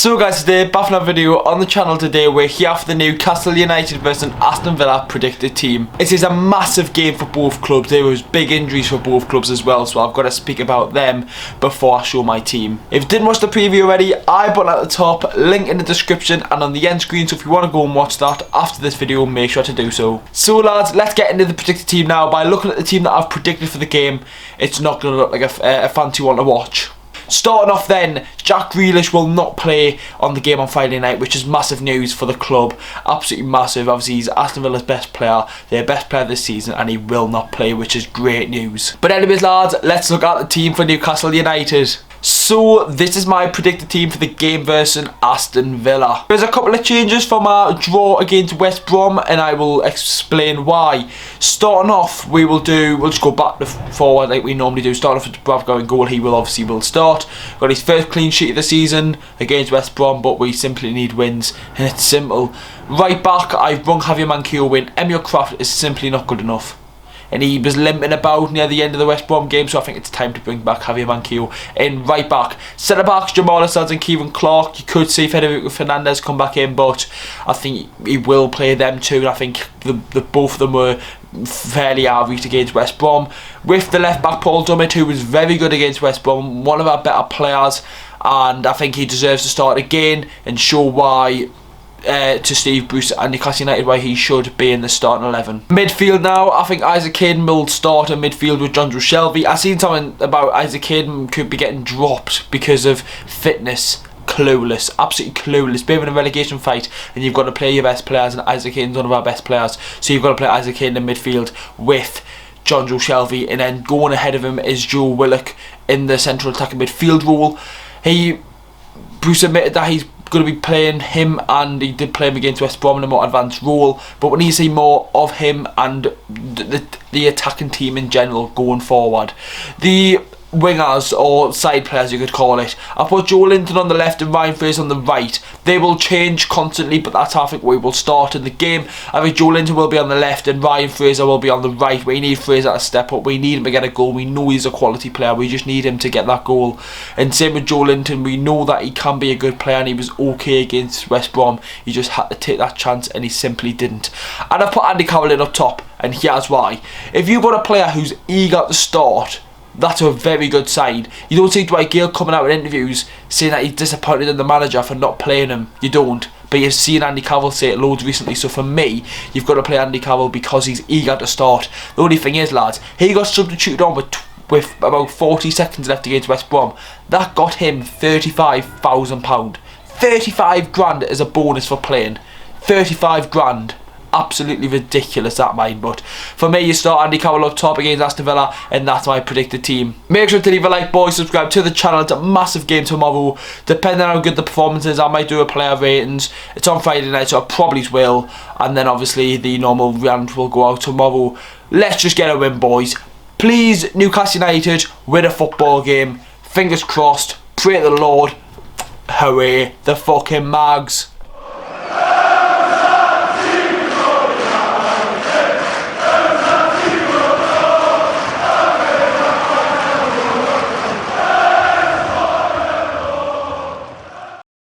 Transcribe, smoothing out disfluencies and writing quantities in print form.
So guys, today back in our video on the channel. Today we're here for the Newcastle United versus Aston Villa predicted team. It is a massive game for both clubs. There was big injuries for both clubs as well, so I've got to speak about them before I show my team. If you didn't watch the preview already, I put it at the top, link in the description and on the end screen, so if you want to go and watch that after this video, make sure to do so. So lads, let's get into the predicted team now. By looking at the team that I've predicted for the game, it's not going to look like a fancy one to watch. Starting off then, Jack Grealish will not play on the game on Friday night, which is massive news for the club. Absolutely massive. Obviously, he's Aston Villa's best player, their best player this season, and he will not play, which is great news. But anyways, lads, let's look at the team for Newcastle United. So, this is my predicted team for the game versus Aston Villa. There's a couple of changes from our draw against West Brom, and I will explain why. Starting off, we'll just go back to forward like we normally do. Starting off with Bravgo in goal, he will start. Got his first clean sheet of the season against West Brom, but we simply need wins, and it's simple. Right back, I've rung Javier Manquillo in. Emil Kraft is simply not good enough, and he was limping about near the end of the West Brom game, so I think it's time to bring back Javier Manquillo in right back. Centre backs, Jamal Assads and Kieran Clark. You could see Federico Fernandez come back in, but I think he will play them too, and I think both of them were fairly average against West Brom. With the left back, Paul Dummett, who was very good against West Brom, one of our better players, and I think he deserves to start again and show why to Steve Bruce and Newcastle United why he should be in the starting 11. Midfield now, I think Isaac Hayden will start in midfield with Jonjo Shelvey. I seen something about Isaac Hayden could be getting dropped because of fitness. Clueless, absolutely clueless. Bit of a relegation fight, and you've got to play your best players, and Isaac Hayden's one of our best players, so you've got to play Isaac Hayden in midfield with Jonjo Shelvey, and then going ahead of him is Joe Willock in the central attacking midfield role. Bruce admitted that he's going to be playing him, and he did play him against West Brom in a more advanced role, but we need to see more of him and the attacking team in general going forward. The wingers, or side players you could call it, I put Joe Linton on the left and Ryan Fraser on the right. They will change constantly, but that's how I think we will start in the game. I think Joe Linton will be on the left and Ryan Fraser will be on the right. We need Fraser to step up, we need him to get a goal. We know he's a quality player, we just need him to get that goal. And same with Joe Linton, we know that he can be a good player, and he was okay against West Brom. He just had to take that chance, and he simply didn't. And I put Andy Carroll in up top, and here's why. If you've got a player who's eager to start, that's a very good sign. You don't see Dwight Gale coming out in interviews saying that he's disappointed in the manager for not playing him. You don't. But you've seen Andy Carroll say it loads recently, so for me, you've got to play Andy Carroll because he's eager to start. The only thing is, lads, he got substituted on with about 40 seconds left against West Brom. That got him £35,000. 35 grand as a bonus for playing. 35 grand. Absolutely ridiculous, that mine. But for me, you start Andy Carroll up top against Aston Villa, and that's my predicted team. Make sure to leave a like, boys, subscribe to the channel. It's a massive game tomorrow. Depending on how good the performance is, I might do a player ratings. It's on Friday night, so I probably will, and then obviously the normal rant will go out tomorrow. Let's just get a win, boys. Please, Newcastle United, win a football game. Fingers crossed. Pray to the Lord. Hooray, the fucking Mags.